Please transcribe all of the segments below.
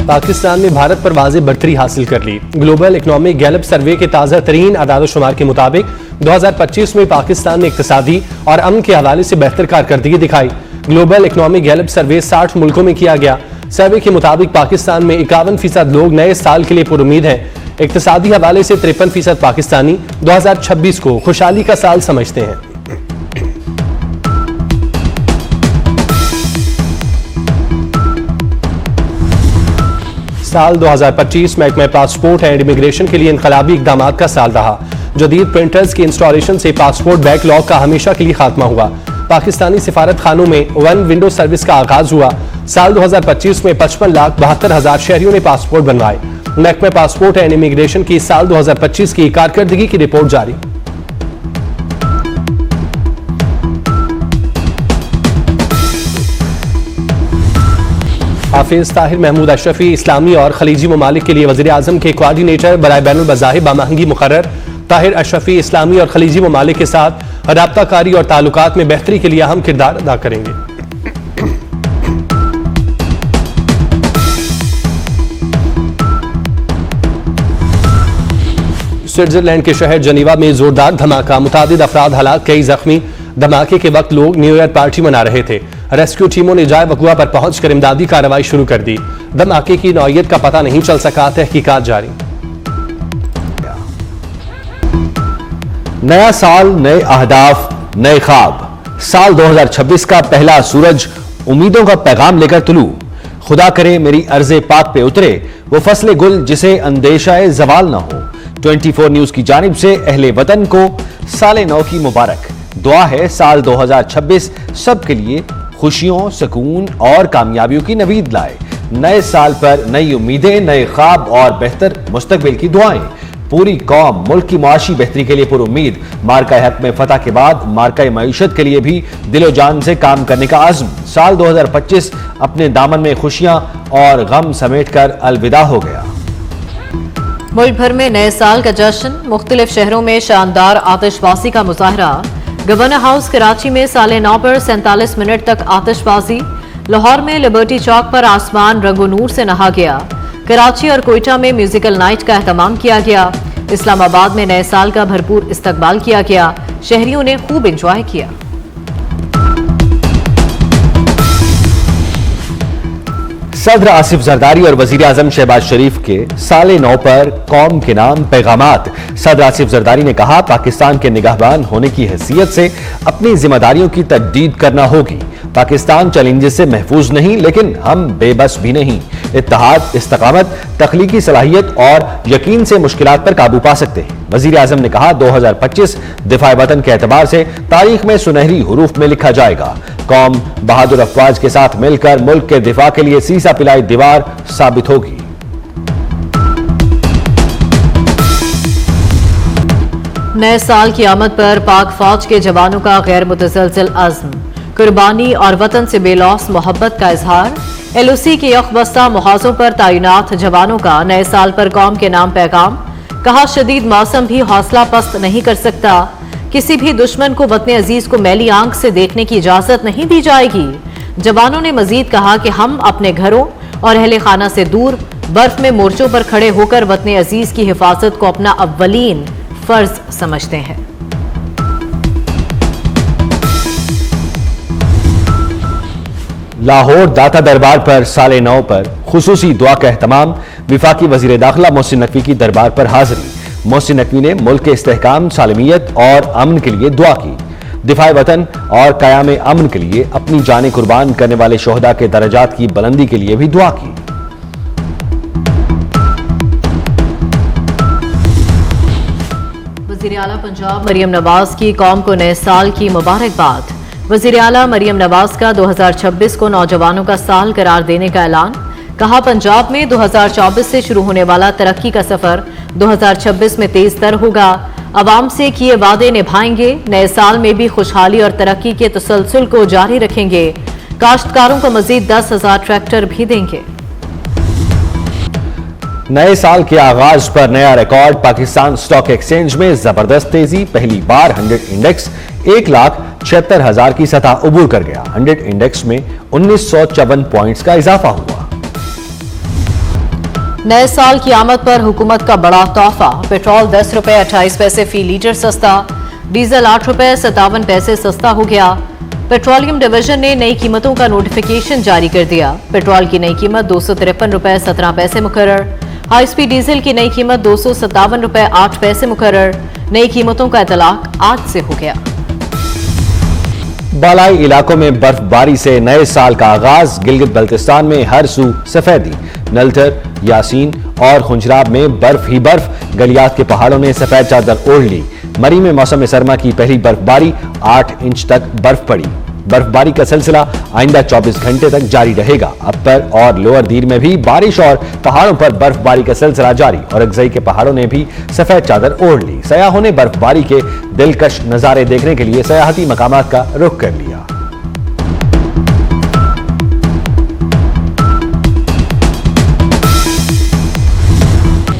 पाकिस्तान ने भारत पर वाज़ेह बढ़तरी हासिल कर ली। ग्लोबल इकोनॉमिक गैलप सर्वे के ताज़ा तरीन आदाद-ओ-शुमार के मुताबिक 2025 में पाकिस्तान ने इक्तिसादी और अमन के हवाले से बेहतर कारकर्दगी दिखाई। ग्लोबल इकोनॉमिक गैलप सर्वे 60 मुल्कों में किया गया। सर्वे के मुताबिक पाकिस्तान में 51% लोग नए साल के लिए पुरुमीद हैं। इक्तिसादी हवाले से 53% पाकिस्तानी 2026 को खुशहाली का साल समझते हैं। साल 2025 महकमे पासपोर्ट एंड इमिग्रेशन के लिए इनकलाबी इकदाम का साल रहा। जदीद प्रिंटर्स की इंस्टॉलेशन से पासपोर्ट बैकलॉग का हमेशा के लिए खात्मा हुआ। पाकिस्तानी सिफारत खानों में वन विंडो सर्विस का आगाज हुआ। साल 2025 में 55,72,000 शहरियों ने पासपोर्ट बनवाए। महकमे पासपोर्ट एंड इमिग्रेशन की साल 2025 की कारकर्दगी की रिपोर्ट जारी। हाफिज ताहिर महमूद अशरफी इस्लामी और खलीजी ममालिक के लिए वज़ीर आज़म के कोऑर्डिनेटर बराए बैनुल मज़ाहिब बामहंगी मुकर्रर। ताहिर अशरफी इस्लामी और खलीजी ममालिक के साथ राब्ताकारी और ताल्लुकात में बेहतरी के लिए अहम किरदार अदा करेंगे। स्विट्जरलैंड के शहर जनीवा में जोरदार धमाका, मुतादिद अफराद हलाक, कई जख्मी। धमाके के वक्त लोग न्यू ईयर पार्टी मना रहे थे। रेस्क्यू टीमों ने जाए वकुआ पर पहुंचकर इमदादी कार्रवाई शुरू कर दी। धमाके की नौयत का पता नहीं चल सका, तहकीकात जारी। नया साल, नए अहदाफ, नए ख्वाब। साल 2026 का पहला सूरज उम्मीदों का पैगाम लेकर तुलू। खुदा करे मेरी अर्ज़े पाक पे उतरे वो फसले गुल जिसे अंदेशाए जवाल ना हो। 24 न्यूज की जानिब से अहले वतन को साले नौ की मुबारक। दुआ है साल 2026 सबके लिए खुशियों, सुकून और कामयाबियों की नवीद लाए। नए साल पर नई उम्मीदें, नए ख्वाब और बेहतर मुस्तकबिल की दुआएं। पूरी कौम मुल्क की मुआशी बेहतरी के लिए पुरुम्मीद। मार्का हक में फतह के बाद मार्का मईशत के लिए भी दिलो जान से काम करने का आज़म। साल 2025 अपने दामन में खुशियां और गम समेट कर अलविदा हो गया। मुल्क भर में नए साल का जश्न, मुख्तलिफ शहरों में शानदार आतिशबाजी का मुजाहरा। गवर्नर हाउस कराची में साले 9 पर 47 मिनट तक आतिशबाजी। लाहौर में लिबर्टी चौक पर आसमान रंगो नूर से नहा गया। कराची और कोयटा में म्यूजिकल नाइट का एहतमाम किया गया। इस्लामाबाद में नए साल का भरपूर इस्तकबाल किया गया। शहरियों ने खूब एंजॉय किया। सदर आसिफ जरदारी और वजीर आजम शहबाज शरीफ के साले 9 पर कौम के नाम पैगामात। सदर आसिफ जरदारी ने कहा, पाकिस्तान के निगाहबान होने की हैसियत से अपनी जिम्मेदारियों की तजदीद करना होगी। पाकिस्तान चैलेंजेस से महफूज नहीं, लेकिन हम बेबस भी नहीं। इत्तेहाद, इस्तकामत, तख्लीकी सलाहियत और यकीन से मुश्किलात पर काबू पा सकते हैं। वजीर आजम ने कहा, 2025 दिफा वतन के एतबार से तारीख में सुनहरी हुरूफ में लिखा जाएगा। कौम बहादुर अफवाज के साथ मिलकर मुल्क के दिफा के लिए सीसा पिलाई दीवार साबित होगी। नए साल की आमद पर पाक फौज के जवानों का गैर मुतसलसल अज़्म, कुर्बानी और वतन से बेलौस मोहब्बत का इजहार। LOC के यकबस्ता मुहाजों पर तैनात जवानों का नए साल पर कौम के नाम पैगाम। कहा, शदीद मौसम भी हौसला पस्त नहीं कर सकता। किसी भी दुश्मन को वतन अजीज को मैली आंख से देखने की इजाजत नहीं दी जाएगी। जवानों ने मजीद कहा कि हम अपने घरों और अहले खाना से दूर बर्फ में मोर्चों पर खड़े होकर वतन अजीज की हिफाजत को अपना अव्वलीन फर्ज समझते हैं। लाहौर दाता दरबार पर साले 9 पर खुसूसी दुआ का एहतमाम। विफाकी वजीर दाखिला मोहसिन नकवी की दरबार पर हाजिरी। मोहसिन नकवी ने मुल्क के इस्तेहकाम, सालमियत और अमन के लिए दुआ की। दिफाए वतन और क़याम अमन के लिए अपनी जानें कुर्बान करने वाले शोहदा के दर्जात की बुलंदी के लिए भी दुआ की। वज़ीर आला पंजाब मरियम नवाज की कौम को नए साल की मुबारकबाद। वज़ीर आला मरियम नवाज का 2026 को नौजवानों का साल करार देने का ऐलान। कहा, पंजाब में 2024 से शुरू होने वाला तरक्की का सफर 2026 में तेज तर होगा। अवाम से किए वादे निभाएंगे। नए साल में भी खुशहाली और तरक्की के तसलसल को जारी रखेंगे। काश्तकारों को मजीद 10,000 ट्रैक्टर भी देंगे। नए साल के आगाज पर नया रिकॉर्ड। पाकिस्तान स्टॉक एक्सचेंज में जबरदस्त तेजी। पहली बार 100 इंडेक्स 1,76,000 की सतह उबूर कर गया। 100 इंडेक्स में 1954 पॉइंट्स का इजाफा हुआ। नए साल की आमद पर हुकूमत का बड़ा तोहफा। पेट्रोल 10 रुपए 28 पैसे फी लीटर सस्ता, डीजल 8 रुपए 57 पैसे सस्ता हो गया। पेट्रोलियम डिवीजन ने नई कीमतों का नोटिफिकेशन जारी कर दिया। पेट्रोल की नई कीमत 253 रुपए 17 पैसे मुकर्रर, हाई स्पीड डीजल की नई कीमत 257 रुपए 8 पैसे मुकर्रर। नई कीमतों का इतलाक आज से हो गया। बालाई इलाकों में बर्फबारी से नए साल का आगाज। गिलगित बल्तिस्तान में हर सू सफेदी, नलथर, यासीन और खुंजराब में बर्फ ही बर्फ। गलियात के पहाड़ों ने सफेद चादर ओढ़ ली। मरी में मौसम सरमा की पहली बर्फबारी, 8 इंच तक बर्फ पड़ी। बर्फबारी का सिलसिला आइंदा 24 घंटे तक जारी रहेगा। अपर और लोअर दीर में भी बारिश और पहाड़ों पर बर्फबारी का सिलसिला जारी। और अगजई के पहाड़ों ने भी सफेद चादर ओढ़ ली। सयाहों ने बर्फबारी के दिलकश नजारे देखने के लिए सयाहती मकामात का रुख कर लिया।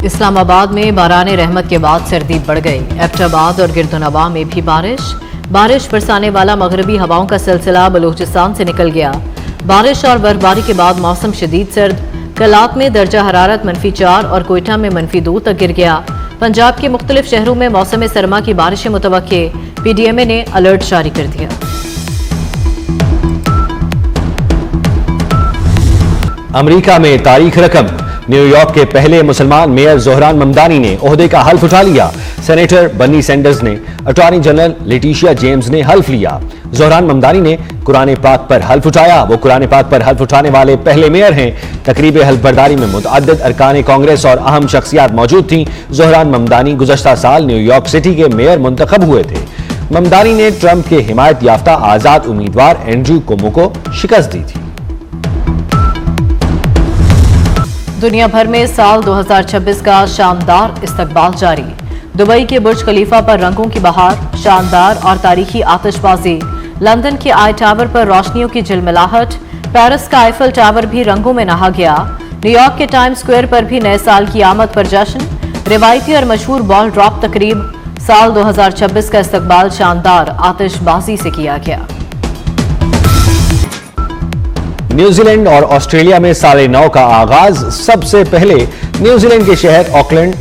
इस्लामाबाद में बाराने रहमत के बाद सर्दी बढ़ गई। एबटाबाद और गिरदुनवा में भी बारिश बरसाने वाला मगरबी हवाओं का सिलसिला बलूचिस्तान से निकल गया। बारिश और बर्फबारी के बाद मौसम शदीद सर्द। कलात में दर्जा हरारत -4 और कोयटा में -2 तक गिर गया। पंजाब के मुख्तलिफ शहरों में मौसम सरमा की बारिशें मुतवक्के। पीडीएमए ने अलर्ट जारी कर दिया। अमेरिका में तारीख रकम। न्यूयॉर्क के पहले मुसलमान मेयर जोहरान ममदानी ने ओहदे का हल्फ उठा लिया। सेनेटर बर्नी सैंडर्स ने, अटॉर्नी जनरल लेटिशिया जेम्स ने हल्फ लिया। जोहरान ममदानी ने कुरान पाक पर हल्फ उठाया। वो कुरान पाक पर हल्फ उठाने वाले पहले मेयर हैं। तकरीब हल्फ बर्दारी में मुतअद्दिद अरकान कांग्रेस और अहम शख्सियात मौजूद थीं। जोहरान ममदानी गुज़श्ता साल न्यूयॉर्क सिटी के मेयर मुंतखब हुए थे। ममदानी ने ट्रंप के हिमायत याफ्ता आजाद उम्मीदवार एंड्रू कुमो को शिकस्त दी थी। दुनिया भर में साल 2026 का शानदार इस्तकबाल जारी। दुबई के बुर्ज खलीफा पर रंगों की बहार, शानदार और तारीखी आतिशबाजी। लंदन के आई टावर पर रोशनियों की झिलमिलाहट। पेरिस का आईफल टावर भी रंगों में नहा गया। न्यूयॉर्क के टाइम स्क्वायर पर भी नए साल की आमद पर जश्न। रिवायती और मशहूर बॉल ड्रॉप तकरीब। साल 2026 का इस्तकबाल शानदार आतिशबाजी से किया गया। न्यूजीलैंड और ऑस्ट्रेलिया में साले 9 का आगाज। सबसे पहले न्यूजीलैंड के शहर ऑकलैंड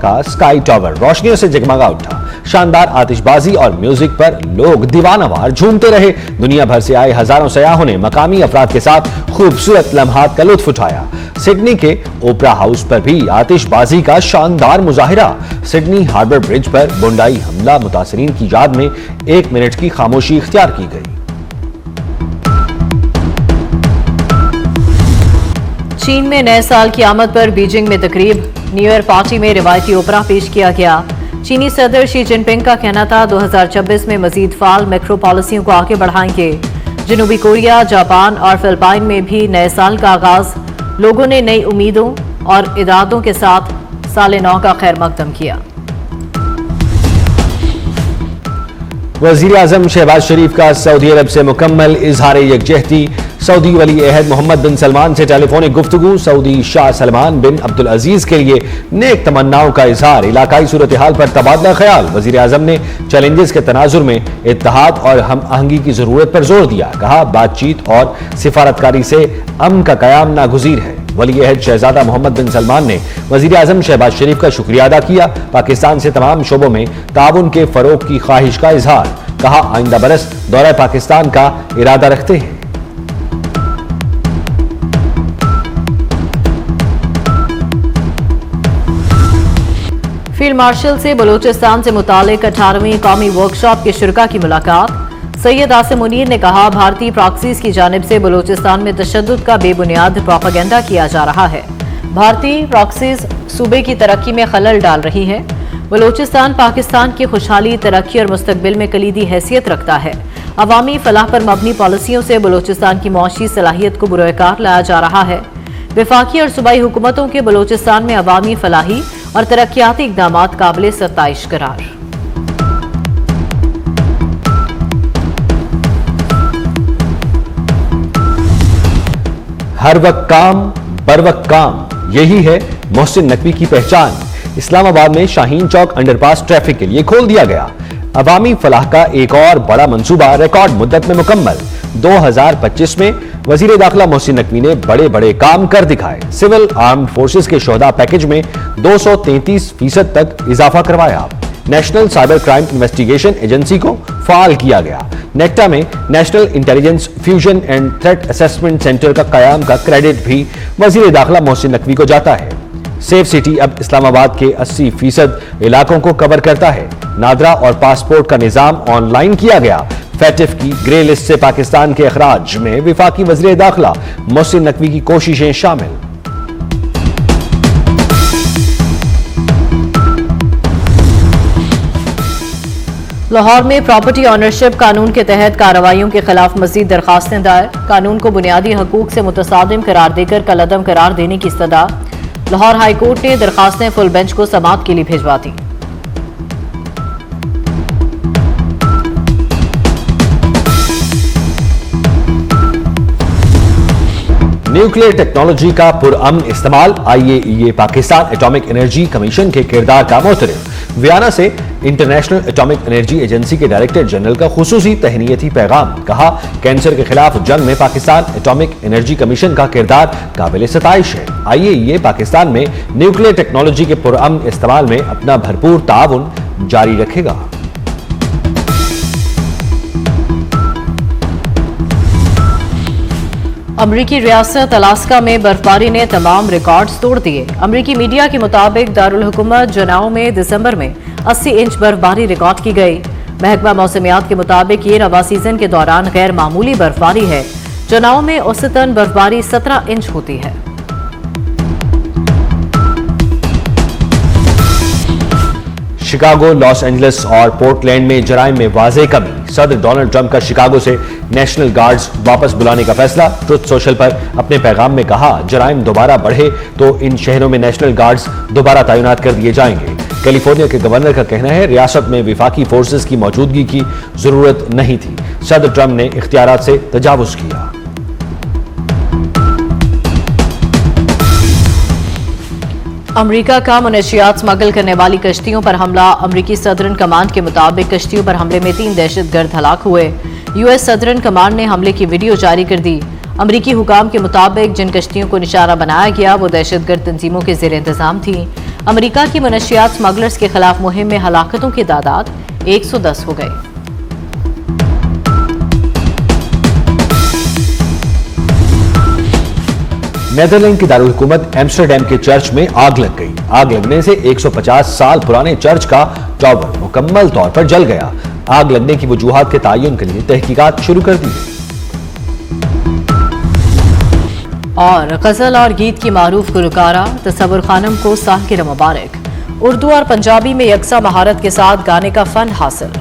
का स्काई टावर रोशनियों से जगमगा उठा। शानदार आतिशबाजी और म्यूजिक पर लोग दीवानावार झूमते रहे। दुनिया भर से आए हजारों सयाहों ने मकामी अफराद के साथ खूबसूरत लम्हात का लुत्फ उठाया। सिडनी के ओपरा हाउस पर भी आतिशबाजी का शानदार मुजाहिरा। सिडनी हार्बर ब्रिज पर बुंडाई हमला मुतासरीन की याद में 1 मिनट की खामोशी इख्तियार की गई। चीन में नए साल की आमद पर बीजिंग में तकरीब। न्यू ईयर पार्टी में रिवायती ओपरा पेश किया गया। चीनी सदर शी जिनपिंग का कहना था 2026 में मजीद फाल मैक्रो पॉलिसियों को आगे बढ़ाएंगे। जनूबी कोरिया, जापान और फिलिपाइन में भी नए साल का आगाज। लोगों ने नई उम्मीदों और इरादों के साथ साले 9 का खैर मकदम किया। वजीर आजम शहबाज शरीफ का सऊदी अरब से मुकम्मल इजहार यकजहती। सऊदी वली अहद मोहम्मद बिन सलमान से टेलीफोनिक गुफ्तगू। सऊदी शाह सलमान बिन अब्दुल अजीज के लिए नेक तमन्नाओं का इजहार। इलाकाई सूरत हाल पर तबादला ख्याल। वजीर आजम ने चैलेंजेस के तनाजुर में इत्तेहाद और हम आहंगी की जरूरत पर जोर दिया। कहा, बातचीत और सिफारतकारी से अमन का कयाम नागुज़ीर है। वली अहद शहजादा मोहम्मद बिन सलमान ने वजीर आजम शहबाज शरीफ का शुक्रिया अदा किया। पाकिस्तान से तमाम शोबों में ताउन के फरोग की ख्वाहिश का इजहार। कहा, आइंदा बरस दौरा पाकिस्तान का इरादा रखते हैं। फील्ड मार्शल से बलूचिस्तान से मुतालिक 18वीं कौमी वर्कशॉप के शुरका की मुलाकात। सैयद आसिम मुनीर ने कहा, भारतीय प्रॉक्सीज की जानिब से बलूचिस्तान में तशद्दुद का बेबुनियाद प्रोपेगेंडा किया जा रहा है। भारतीय प्रॉक्सीज सूबे की तरक्की में खलल डाल रही है। बलूचिस्तान पाकिस्तान की खुशहाली, तरक्की और मुस्तकबिल में कलीदी हैसियत रखता है। अवामी फलाह पर मबनी पॉलिसियों से बलूचिस्तान की मुआशी सलाहियत को बुरोकार लाया जा रहा है। वफाकी और सूबाई हुकूमतों के बलूचिस्तान में अवामी फलाही और तरक्याती इक़दामात काबिल सत्ताइश करार। हर वक्त काम बर वक्त काम, यही है मोहसिन नकवी की पहचान। इस्लामाबाद में शाहीन चौक अंडरपास ट्रैफिक के लिए खोल दिया गया। अवामी फलाह का एक और बड़ा मंसूबा रिकॉर्ड मुद्दत में मुकम्मल। 2025 में वजीर दाखिला मोहसिन नकवी ने बड़े बड़े काम कर दिखाए। सिविल आर्म्ड फोर्सेस के शोहदा पैकेज में 233% तक इजाफा करवाया। National cyber crime investigation agency को फाल किया गया। नेक्टा में national intelligence fusion and threat assessment centre का कयाम का क्रेडिट भी वजीर दाखिला मोहसिन नकवी को जाता है। सेफ सिटी अब इस्लामाबाद के 80% इलाकों को कवर करता है। नादरा और पासपोर्ट का निजाम ऑनलाइन किया गया। फैटिफ की ग्रे लिस्ट से पाकिस्तान के अखराज में विफाकी वजीर दाखिला मोहसिन नकवी की कोशिशें शामिल। लाहौर में प्रॉपर्टी ऑनरशिप कानून के तहत कार्रवाइयों के खिलाफ मजीद दरखास्तें दायर। कानून को बुनियादी हकूक से मुतसादिम करार देकर कलअदम करार देने की इस्तदा। लाहौर हाई कोर्ट ने दरखास्तें फुल बेंच को समाअत के लिए भिजवा दी। न्यूक्लियर टेक्नोलॉजी का पुरअमन इस्तेमाल। IAEA Pakistan atomic energy commission के किरदार का मोहतरम। वियना से इंटरनेशनल एटॉमिक एनर्जी एजेंसी के डायरेक्टर जनरल का खुसूसी तहनीयती पैगाम। कहा, कैंसर के खिलाफ जंग में पाकिस्तान एटॉमिक एनर्जी कमीशन का किरदार काबिल सताइश है। IAEA पाकिस्तान में न्यूक्लियर टेक्नोलॉजी के पुरअमन इस्तेमाल में अपना भरपूर ताउन जारी रखेगा। अमरीकी रियासत अलास्का में बर्फबारी ने तमाम रिकॉर्ड्स तोड़ दिए। अमरीकी मीडिया के मुताबिक दारुल हुकूमत जुनाओ में दिसंबर में 80 इंच बर्फबारी रिकॉर्ड की गई। महकमा मौसमियात के मुताबिक ये रबा सीजन के दौरान गैर मामूली बर्फबारी है। जुनाओ में औसतन बर्फबारी 17 इंच होती है। शिकागो, लॉस एंजलिस और पोर्टलैंड में जराइम में वाज़ेह कमी। सदर डोनाल्ड ट्रंप का शिकागो से नेशनल गार्ड्स वापस बुलाने का फैसला। ट्रुथ सोशल पर अपने पैगाम में कहा, जराइम दोबारा बढ़े तो इन शहरों में नेशनल गार्ड्स दोबारा तैनात कर दिए जाएंगे। कैलिफोर्निया के गवर्नर का कहना है, रियासत में विफाकी फोर्सेस की मौजूदगी की जरूरत नहीं थी। सदर ट्रंप ने इख्तियारात से तजावुज किया। अमरीका का मनशियात स्मगल करने वाली कश्तियों पर हमला। अमरीकी सदरन कमांड के मुताबिक कश्तियों पर हमले में 3 दहशतगर्द हलाक हुए। US सदरन कमांड ने हमले की वीडियो जारी कर दी। अमरीकी हुकाम के मुताबिक जिन कश्तियों को निशाना बनाया गया वो दहशतगर्द तंजीमों के जेर इंतजाम थी। अमरीका की मनशियात स्मगलर्स के खिलाफ मुहिम में हलाकतों की तादाद 110 हो गई। नेदरलैंड की दारुल हुकूमत एम्स्टरडैम के चर्च में आग लग गई। आग लगने से 150 साल पुराने चर्च का टॉवर मुकम्मल तौर पर जल गया। आग लगने की वजूहात के तयन के लिए तहकीकात शुरू कर दी गई। और गजल और गीत की मारूफ गुलकारा तसव्वुर खानम को सालगिरह मुबारक। उर्दू और पंजाबी में यकसा महारत के साथ गाने का फन हासिल।